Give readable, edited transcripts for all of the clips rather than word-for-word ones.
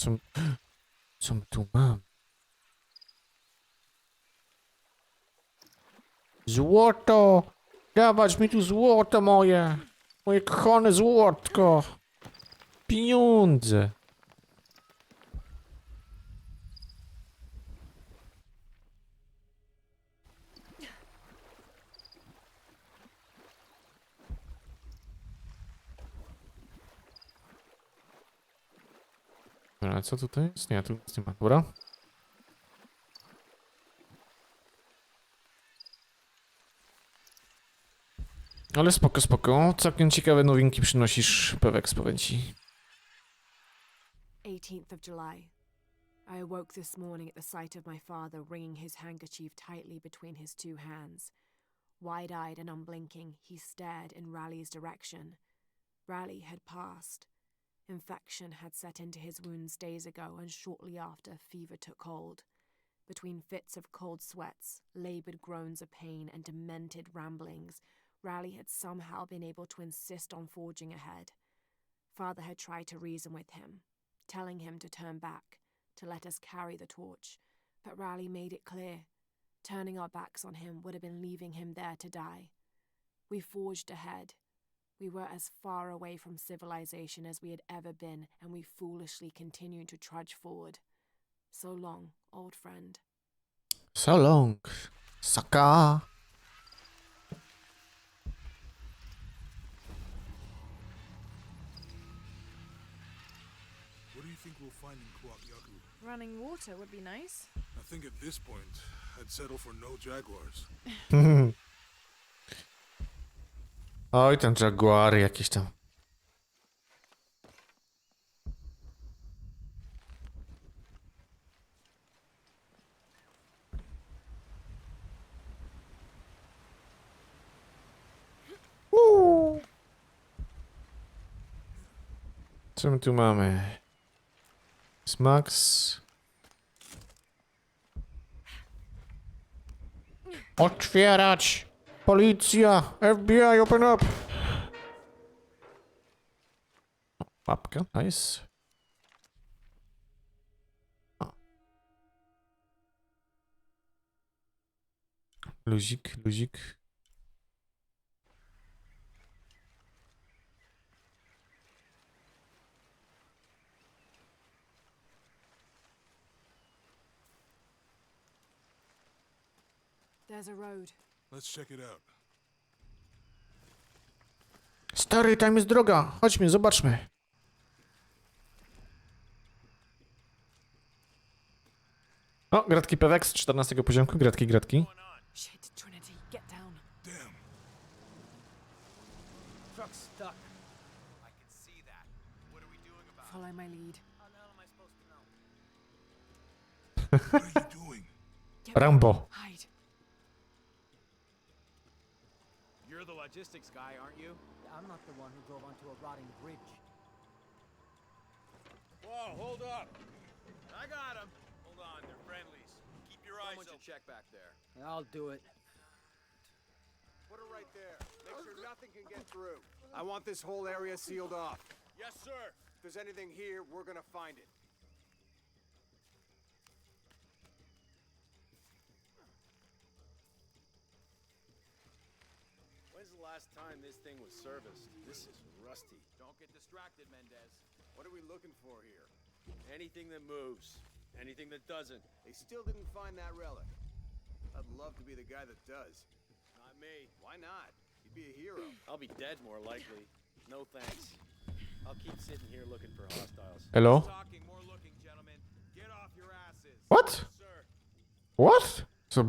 Co, co my tu mam? Złoto! Dawać mi tu złoto moje! Moje kochane złotko! Pieniądze! Ale co tutaj jest? Nie, tu nic nie ma. Dobra. Ale spoko, spoko. Całkiem ciekawe nowinki przynosisz, Pewek, powiem ci. 18th of July. I awoke this morning at the sight of my father wringing his handkerchief tightly between his two hands. Wide-eyed and unblinking, he stared in Raleigh's direction. Raleigh had passed. Infection had set into his wounds days ago, and shortly after, fever took hold. Between fits of cold sweats, laboured groans of pain, and demented ramblings, Raleigh had somehow been able to insist on forging ahead. Father had tried to reason with him, telling him to turn back, to let us carry the torch, but Raleigh made it clear. Turning our backs on him would have been leaving him there to die. We forged ahead. We were as far away from civilization as we had ever been, and we foolishly continued to trudge forward. So long, old friend. So long, sucker. What do you think we'll find in Kuakyaku? Running water would be nice. I think at this point, I'd settle for no jaguars. Oj, tam jaguary jakieś tam. Co my tu mamy? Smaks. Otwierać! Policja! FBI, open up! Papka, nice. O. Luzik, luzik. There's a road. Let's check it out. Stary, tam jest droga. Chodźmy, zobaczmy. O, gratki Pewek z 14 poziomku. Gratki, gratki. Shit, Trinity, get down. Damn. Truck's stuck. I can see that. What are we doing about it? Follow my lead. How the hell am I supposed to know? What are you doing? Get back. Rambo. Hide. You're the logistics guy, aren't you? I'm not the one who drove onto a rotting bridge. Whoa, hold up. I got him. Hold on, they're friendlies. Keep your eyes open. Someone should check back there. I'll do it. Put her right there. Make sure nothing can get through. I want this whole area sealed off. Yes, sir. If there's anything here, we're gonna find it. When's the last time this thing was serviced? This is rusty. Don't get distracted, Mendez. What are we looking for here? Anything that moves. Anything that doesn't. They still didn't find that relic. I'd love to be the guy that does. Not me. Why not? You'd be a hero. I'll be dead more likely. No thanks. I'll keep sitting here looking for hostiles. Hello? Talking, more looking, gentlemen. Get off your asses. What? Sir. What? Co,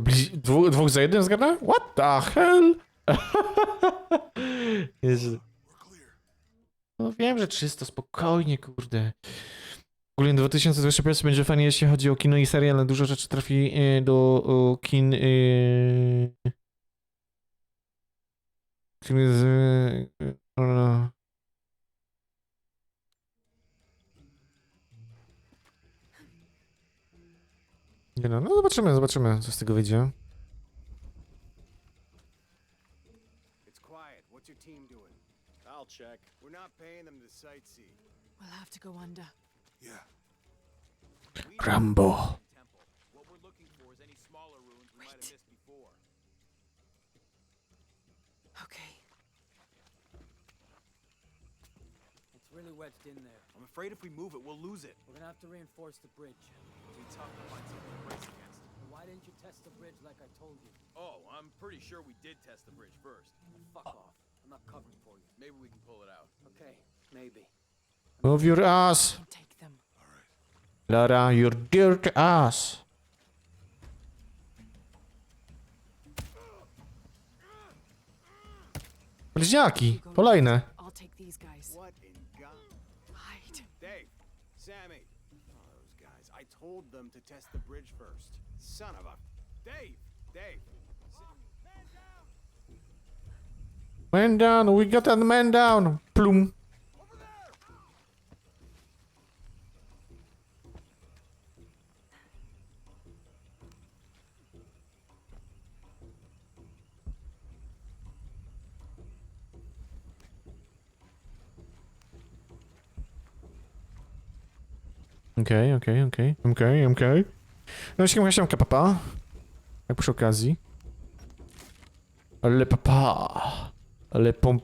dwóch za jednym zgadnę? What the hell? Jezu. We're clear. No wiem, że 300, spokojnie, kurde. Ogólnie 2025 będzie fajnie, jeśli chodzi o kino i serial, ale dużo rzeczy trafi do kin... Nie no, no zobaczymy, zobaczymy, co z tego wyjdzie. It's quiet. What's your team doing? I'll check. We're not paying them to sightsee. We'll have to go under. Yeah. Rambo. Temple. What we're looking for is any smaller ruins we might have missed before. Okay. It's really wedged in there. I'm afraid if we move it, we'll lose it. We're gonna have to reinforce the bridge. It'll be tough to find something to brace against. Why didn't you test the bridge like I told you? Oh, I'm pretty sure we did test the bridge first. Fuck off. I'm not covering for you. Maybe we can pull it out. Okay, maybe. Move your ass. I'll take them. Lara, your dirty ass. Bliźniaki, kolejne. I'll take these guys. What in God? Hide. Dave, Sammy. Oh, those guys. I told them to test the bridge first. Son of a... Dave! Dave! Man down, we got that man down. Plum. Okej. No siemka papa. Tak przy okazji. Ale papa. Ale pom.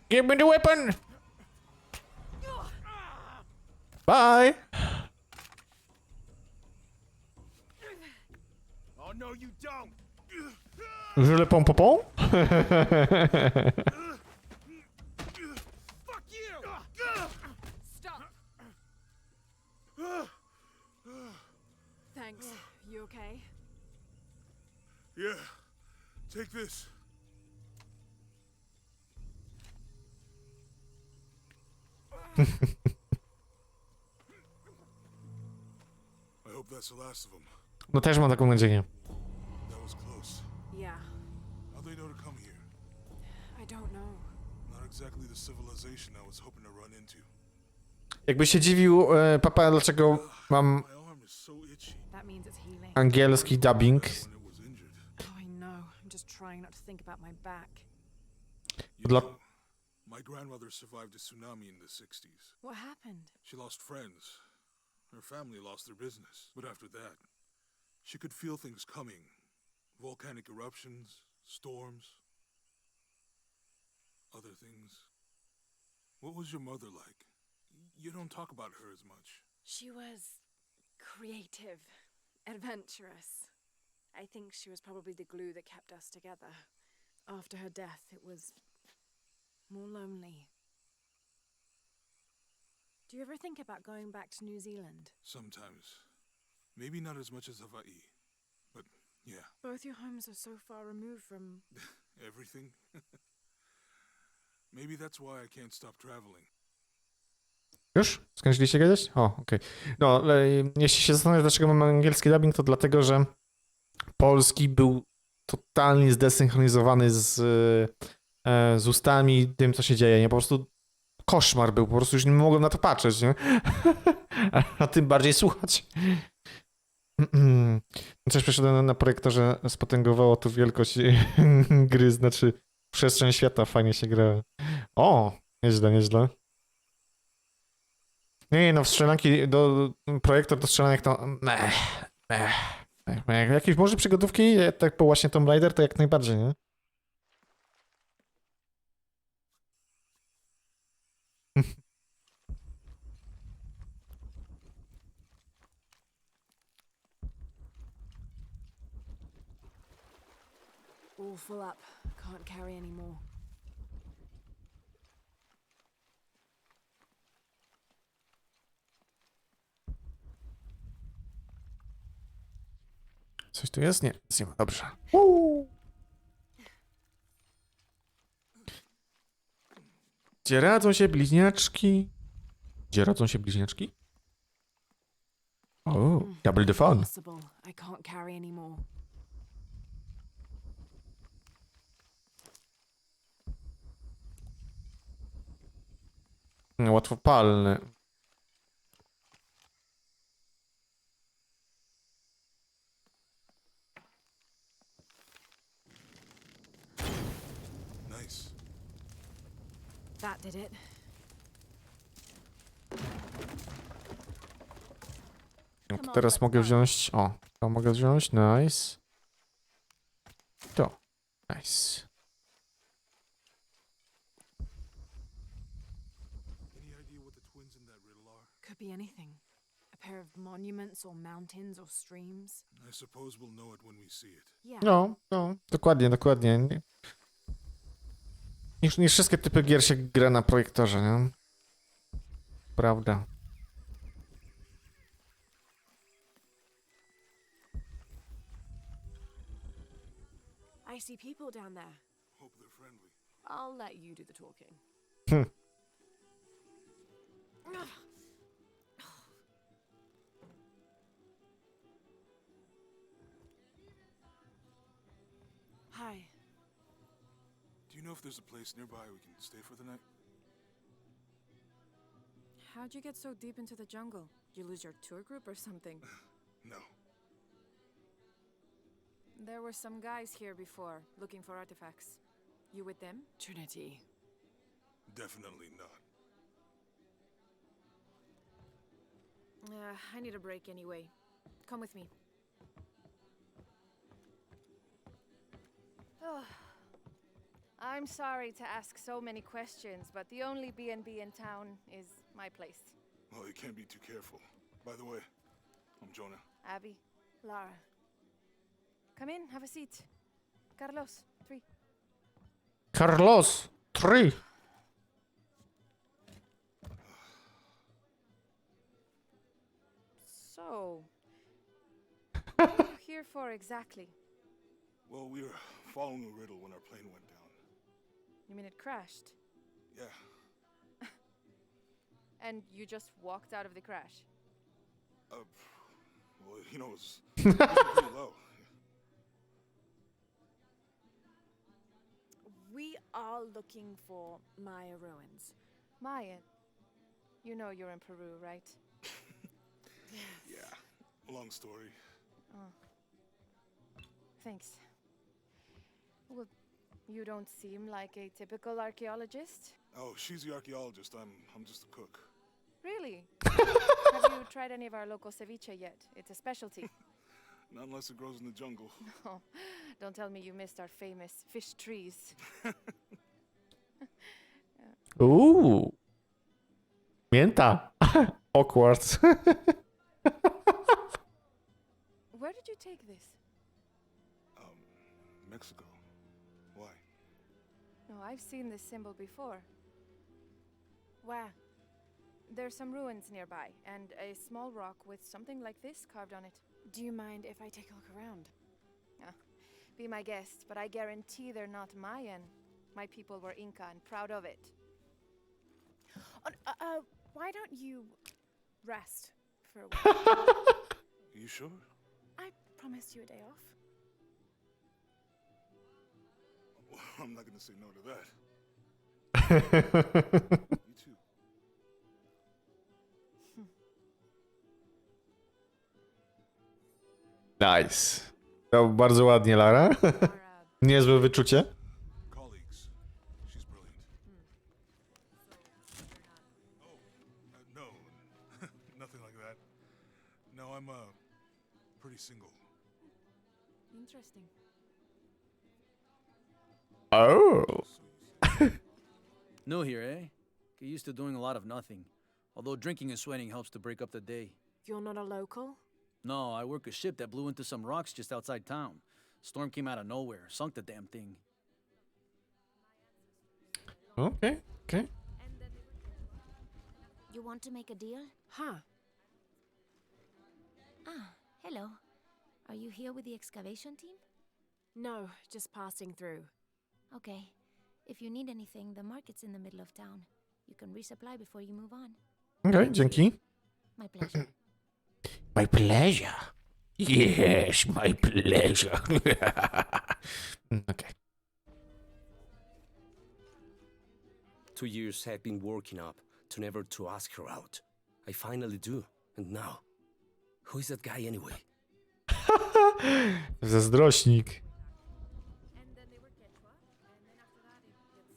Give me the weapon. Bye. Oh, no, you don't! Je le pom. Fuck you! Stop. Thanks. You okay? Yeah. Take this. I hope that's the last of them. No też mam taką nadzieję. That was close. Yeah. How'd they know to come here? I don't know. Not exactly the civilization I was hoping to run into. Jakby się dziwił papa, dlaczego mam My arm is so itchy. That means it's healing. angielski dubbing. When it was injured. Oh, I know. I'm just trying not to think about my back. You Dla- know, my grandmother survived a tsunami in the 60s. What happened? She lost friends. Her family lost their business. But after that, she could feel things coming. Volcanic eruptions, storms, other things. What was your mother like? You don't talk about her as much. She was creative, adventurous. I think she was probably the glue that kept us together. After her death, it was more lonely. Do you ever think about going back to New Zealand? Sometimes. Maybe not as much as Hawaii. But yeah, Both your homes are so far removed from... everything. Maybe that's why I can't stop traveling. Już? Skończyliście gadać? O, okej. No, jeśli się zastanawiasz, dlaczego mam angielski dubbing, to dlatego, że polski był totalnie zdesynchronizowany z ustami, tym, co się dzieje, nie? Po prostu koszmar był, po prostu już nie mogłem na to patrzeć, nie? A tym bardziej słuchać. Coś przeszedłem na projektorze, spotęgowało tu wielkość gry, znaczy przestrzeń świata, fajnie się gra. O, nieźle. Nie, no w strzelanki, projektor do strzelanek to... Jakieś może przygodówki, tak po właśnie Tomb Raider, to jak najbardziej, nie? All full up. Can't carry any more. Coś tu jest? Nie, nic nie ma, dobrze. Gdzie radzą się bliźniaczki? O, double the fun. Impossible. I can't carry any more. Łatwopalne. Nice. That did it. No to teraz mogę wziąć... O, to mogę wziąć. Nice. To. Nice. Any idea what the twins in that riddle are? Could be anything. A pair of monuments or mountains or streams. I suppose we'll know it when we see it. Yeah. No, dokładnie, dokładnie. Nie wszystkie typy gier się gra na projektorze, nie? Prawda. I see people down there. Hope they're friendly. I'll let you do the talking. Hi. Do you know if there's a place nearby we can stay for the night? How'd you get so deep into the jungle? You lose your tour group or something? No. There were some guys here before, looking for artifacts. You with them? Trinity. Definitely not. I need a break anyway. Come with me. Oh, I'm sorry to ask so many questions, but the only B&B in town is my place. Well, you can't be too careful. By the way, I'm Jonah. Abby, Lara. Come in, have a seat. Carlos, 3. Carlos! 3! So, what are you here for exactly? Well, we were following a riddle when our plane went down. You mean it crashed? Yeah. And you just walked out of the crash? Well, you know, it was pretty low. We are looking for Maya ruins. Mayan. You know you're in Peru, right? Yeah. Long story. Thanks. Well, you don't seem like a typical archaeologist. Oh, she's the archaeologist. I'm just a cook. Really? Have you tried any of our local ceviche yet? It's a specialty. Not unless it grows in the jungle. Oh, don't tell me you missed our famous fish trees. Uuu. Mięta. Awkward. Where did you take this? Mexico. Why? No, I've seen this symbol before. Where? There's some ruins nearby, and a small rock with something like this carved on it. Do you mind if I take a look around? Be my guest, but I guarantee they're not Mayan. My people were Inca and proud of it. Why don't you rest for a while? Are you sure? I promised you a day off. Well, I'm not gonna say no to that. You too. Nice. To bardzo ładnie, Lara. Niezłe wyczucie. Colleagues. She's brilliant. Oh, no. Nothing like that. No, I'm pretty single. Interesting. Oh. New here, eh? Get used to doing a lot of nothing. Although drinking and sweating helps to break up the day. You're not a local? No, I work a ship that blew into some rocks just outside town. Storm came out of nowhere, sunk the damn thing. Okay. You want to make a deal? Huh. Ah, hello. Are you here with the excavation team? No, just passing through. Okay. If you need anything, the market's in the middle of town. You can resupply before you move on. Okay, dzięki. My pleasure. My pleasure. Yes, my pleasure. Okay. 2 years have been working up to never to ask her out. I finally do. And now, who is that guy anyway? Zazdrośnik. And then they were Quechua, and then after that it gets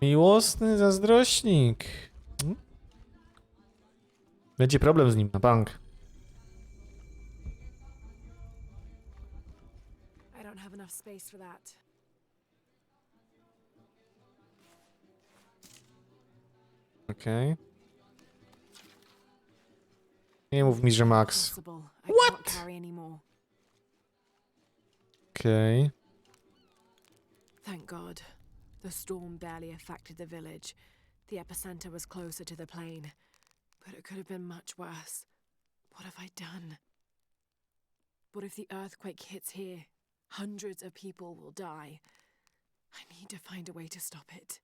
Miłosny zazdrośnik. Będzie problem z nim na bank. I don't have enough space for that. Okej. Nie mów mi, że Max. Possible. I can't carry any more. Okej. Thank God. The storm barely affected the village. The epicenter was closer to the plain. But it could have been much worse. What have I done? What if the earthquake hits here? Hundreds of people will die. I need to find a way to stop it.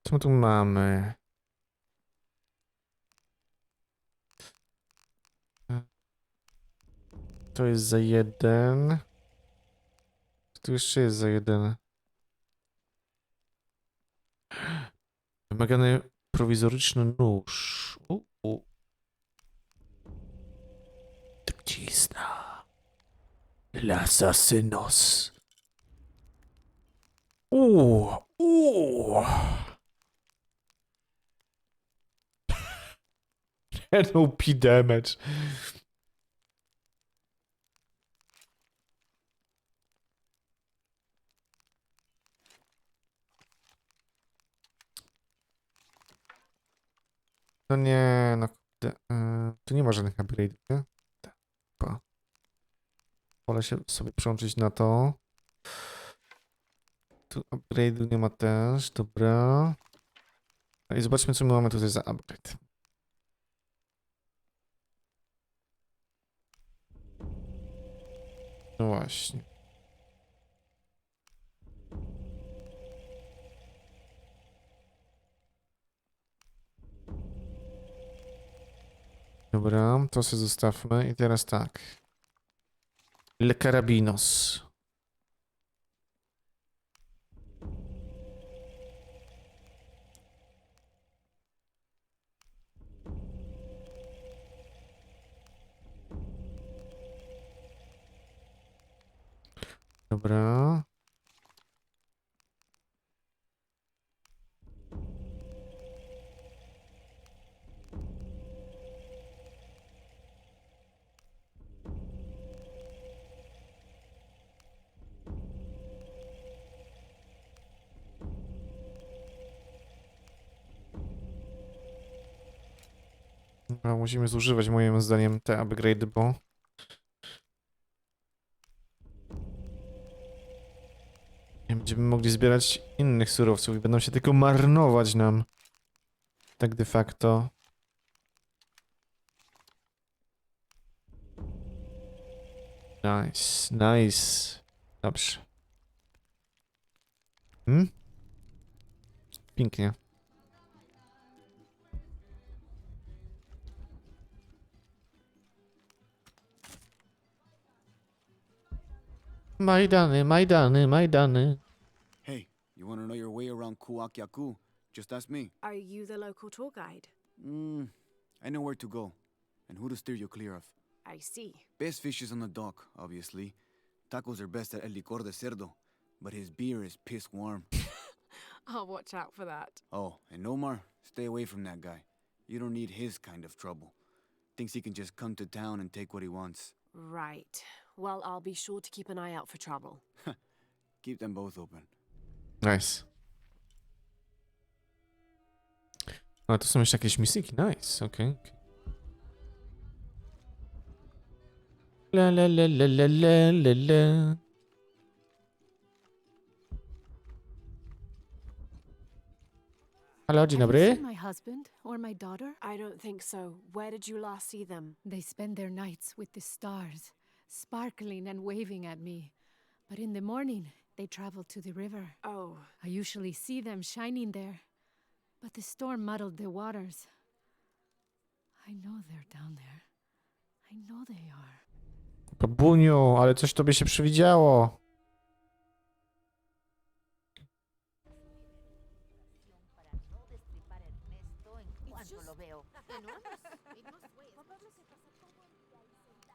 Co my tu mamy? To jest za 1. Co tu jeszcze jest za 1? Wymagany prowizoryczny nóż. Trucizna. L'asasynos. NOP damage. No nie, no kurde. Tu nie ma żadnych upgrade'ów, nie? Tak. Wolę się sobie przełączyć na to. Tu upgrade'u nie ma też, dobra. No i zobaczmy, co my mamy tutaj za upgrade. No właśnie. Dobra, to sobie zostawmy i teraz tak. Le Carabinos. Dobra. Dobra, musimy zużywać moim zdaniem te upgrade'y, bo nie będziemy mogli zbierać innych surowców i będą się tylko marnować nam. Tak de facto. Nice, nice. Dobrze. Pięknie. Majdany, Majdany, Majdany. Hey, you want to know your way around Kuakyaku? Just ask me. Are you the local tour guide? I know where to go and who to steer you clear of. I see. Best fish is on the dock, obviously. Tacos are best at El Licor de Cerdo, but his beer is piss warm. I'll watch out for that. Oh, and Omar, stay away from that guy. You don't need his kind of trouble. Thinks he can just come to town and take what he wants. Right. Well, I'll be sure to keep an eye out for trouble. Keep them both open. Nice. A to są jeszcze jakieś misyki, nice, okej. La la la la la la la la. Halo, dzień Have you dobry. seen my husband or my daughter? I don't think so. Where did you last see them? They spend their nights with the stars, sparkling and waving at me. But in the morning, they travel to the river. Oh, I usually see them shining there. But the storm muddled the waters. I know they're down there. I know they are. Babuniu, ale coś tobie się przewidziało.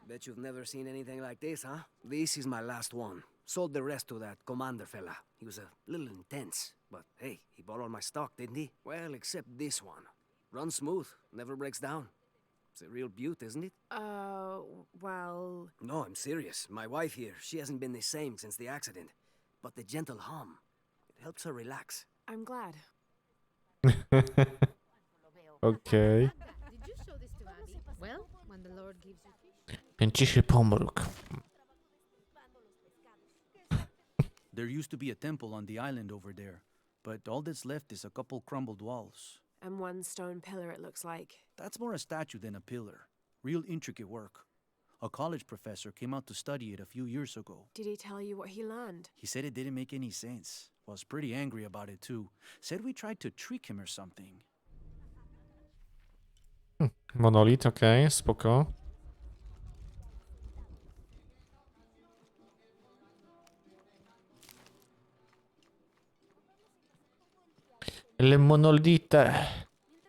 Bet you've never seen anything like this, huh? This is my last one. Sold the rest to that commander fella. He was a little intense, but hey, he bought all my stock, didn't he? Well, except this one. Runs smooth, never breaks down. It's a real beaut, isn't it? Well... No, I'm serious. My wife here, she hasn't been the same since the accident. But the gentle hum, it helps her relax. I'm glad. Okej. Did you show this to Abby? Well, when the Lord gives you fish. Ten cichy pomruk. There used to be a temple on the island over there, but all that's left is a couple crumbled walls. And one stone pillar, it looks like. That's more a statue than a pillar. Real intricate work. A college professor came out to study it a few years ago. Did he tell you what he learned? He said it didn't make any sense. Was pretty angry about it too. Said we tried to trick him or something. Monolit, okej, spoko. Le monolite.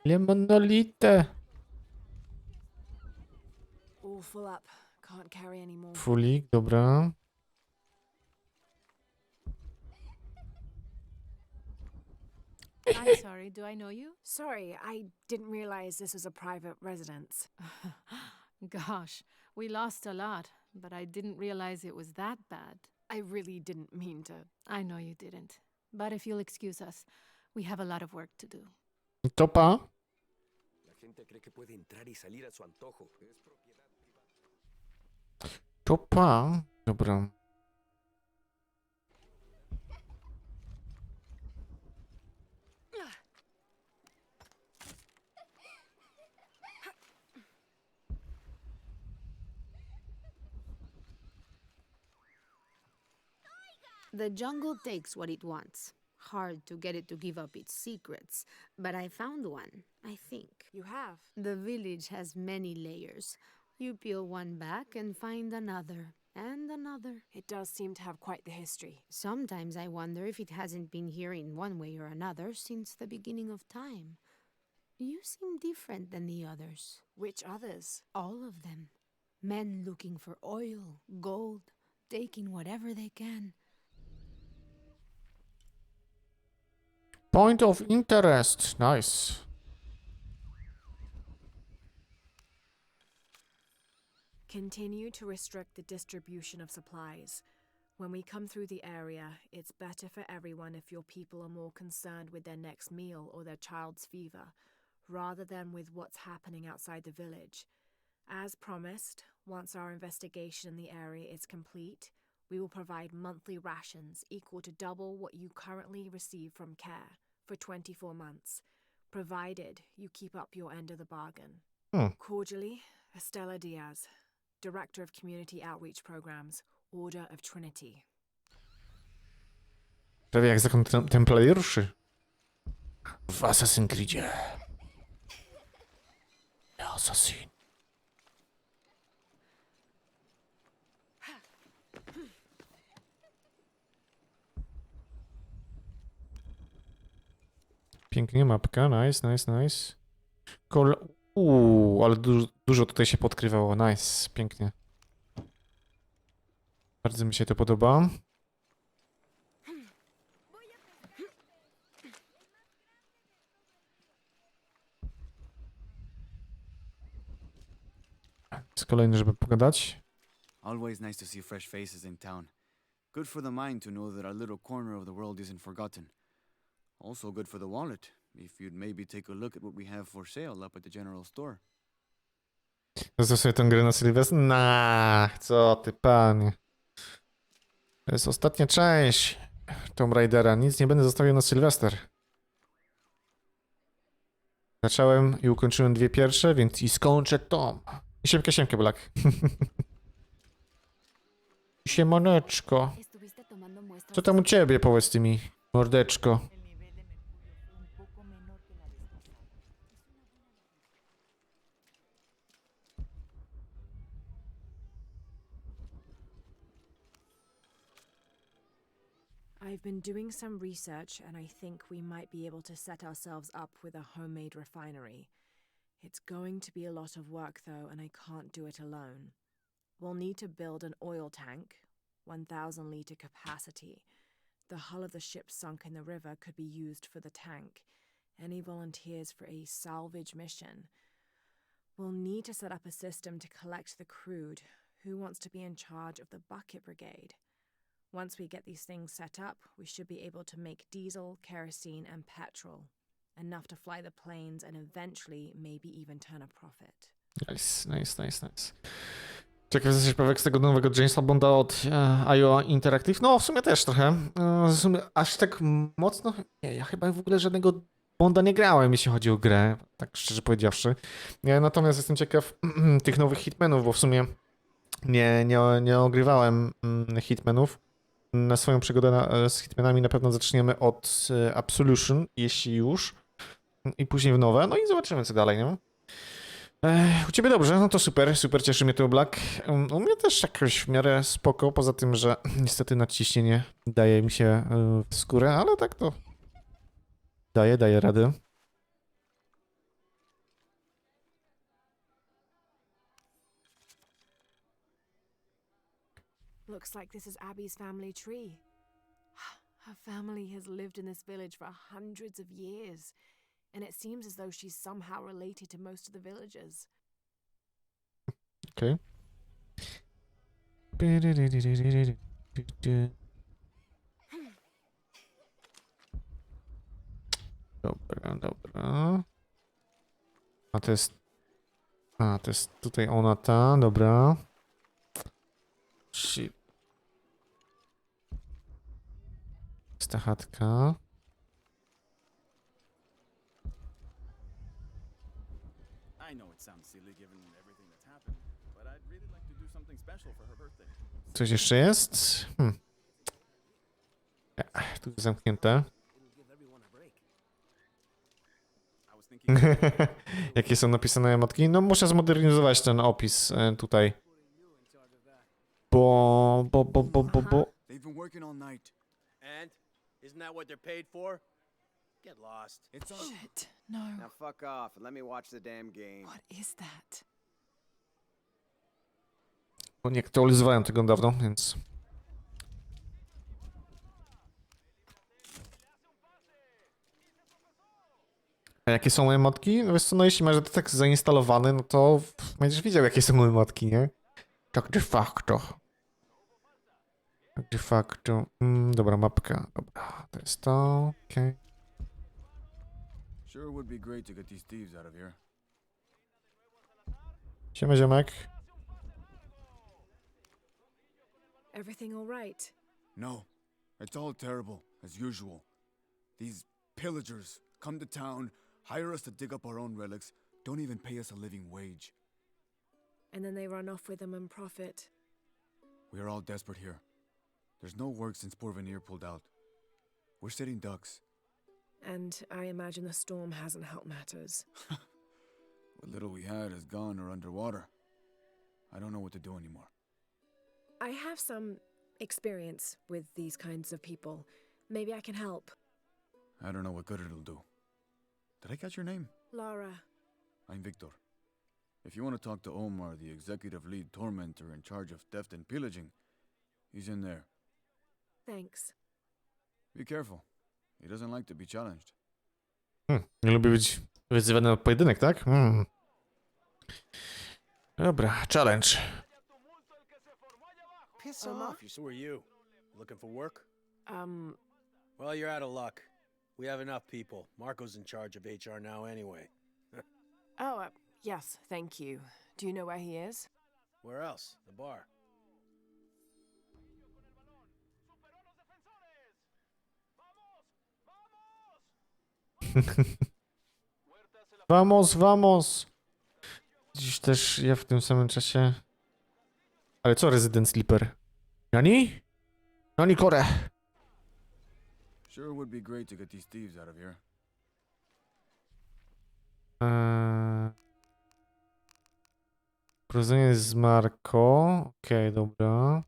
Le monolite. All full up. Can't carry any more. Fulik, dobra. I'm sorry, do I know you? Sorry, I didn't realize this was a private residence. Gosh, we lost a lot, but I didn't realize it was that bad. I really didn't mean to. I know you didn't. But if you'll excuse us, we have a lot of work to do. Topa. La gente cree que puede entrar y salir a su antojo. Es propiedad privada. Topa. Dobra. The jungle takes what it wants. Hard to get it to give up its secrets, but I found one, I think. You have? The village has many layers. You peel one back and find another, and another. It does seem to have quite the history. Sometimes I wonder if it hasn't been here in one way or another since the beginning of time. You seem different than the others. Which others? All of them. Men looking for oil, gold, taking whatever they can. Point of interest. Nice. Continue to restrict the distribution of supplies. When we come through the area, it's better for everyone if your people are more concerned with their next meal or their child's fever, rather than with what's happening outside the village. As promised, once our investigation in the area is complete, we will provide monthly rations equal to double what you currently receive from care for 24 months, provided you keep up your end of the bargain. Cordially, Estella Diaz, Director of Community Outreach Programs, Order of Trinity. Prawie jak zakon templariuszy. W Assassin's Creedzie. Assassin. Pięknie, mapka, nice, nice, nice. Ale dużo tutaj się podkrywało, nice, pięknie. Bardzo mi się to podoba. Jest kolejny, żeby pogadać. Always nice to see fresh faces in town. Good for the mind to know that our little corner of the world isn't forgotten. Also good for the wallet, if you'd maybe take a look at what we have for sale up at the general store. Zostaw sobie tę grę na Sylwestra? Co ty, panie. To jest ostatnia część Tomb Raidera. Nic nie będę zostawił na Sylwester. Zacząłem i ukończyłem dwie pierwsze, więc i skończę Tom. I siemkę, Black. Siemoneczko. Co tam u ciebie, powiedz ty mi, mordeczko? I've been doing some research and I think we might be able to set ourselves up with a homemade refinery. It's going to be a lot of work though, and I can't do it alone. We'll need to build an oil tank, 1,000-litre capacity. The hull of the ship sunk in the river could be used for the tank. Any volunteers for a salvage mission? We'll need to set up a system to collect the crude. Who wants to be in charge of the bucket brigade? Once we get these things set up, we should be able to make diesel, kerosene, and petrol. Enough to fly the planes and eventually maybe even turn a profit. Nice. Ciekawe jesteś, Paweł, z tego nowego Jamesa Bonda od IO Interactive? No, w sumie też trochę. W sumie aż tak mocno... Nie, ja chyba w ogóle żadnego Bonda nie grałem, jeśli chodzi o grę, tak szczerze powiedziawszy. Natomiast jestem ciekaw tych nowych Hitmanów, bo w sumie nie ogrywałem Hitmanów. Na swoją przygodę z Hitmanami na pewno zaczniemy od Absolution, jeśli już. I później w nowe, no i zobaczymy co dalej, nie? U ciebie dobrze, no to super cieszy mnie to Black. U mnie też jakoś w miarę spoko, poza tym, że niestety nadciśnienie daje mi się w skórę, ale tak to daje radę. Looks like this is Abby's family tree. Her family has lived in this village for hundreds of years, and it seems as though she's somehow related to most of the villagers. Okay. Dobra. A to jest tutaj ona ta, dobra. Shit. Jest ta chatka. I know it sounds silly given everything that's happened, but I'd really like to do something special for her birthday. Coś jeszcze jest? Tu jest zamknięte. Jakie są napisane emotki? No muszę zmodernizować ten opis tutaj. Bo. They've been working all night. And? Isn't that what they're paid for? Get lost. It's on. Shit, no. Now fuck off and let me watch the damn game. What is that? Bo nie aktualizowałem tego dawno, więc. A jakie są emotki? No wiesz co, no jeśli masz tak zainstalowany, no to będziesz wiedział jakie są emotki, nie? Tak de facto. Tak de facto. Dobra, mapka. Dobra, to jest to. Okej. Sure would be great to get these thieves out of here. Siema, ziomek. Everything all right? No, it's all terrible, as usual. These pillagers come to town, hire us to dig up our own relics, don't even pay us a living wage. And then they run off with them and profit. We are all desperate here. There's no work since Porvenir pulled out. We're sitting ducks. And I imagine the storm hasn't helped matters. What little we had is gone or underwater. I don't know what to do anymore. I have some experience with these kinds of people. Maybe I can help. I don't know what good it'll do. Did I catch your name? Lara. I'm Victor. If you want to talk to Omar, the executive lead tormentor in charge of theft and pillaging, he's in there. Thanks. Be careful. He doesn't like to be challenged. Nie lubię być wyzywany na pojedynek, tak? Dobra, challenge. Piss off. So are you. Looking for work? Well, you're out of luck. We have enough people. Marco's in charge of HR now anyway. Yes, thank you. Do you know where he is? Where else? The bar. Vamos! Dziś też ja w tym samym czasie. Ale co Resident Sleeper? Nani? Nani kore? Sure would be great to get these thieves out of here. Porozumienie z Marco. Okej, dobra.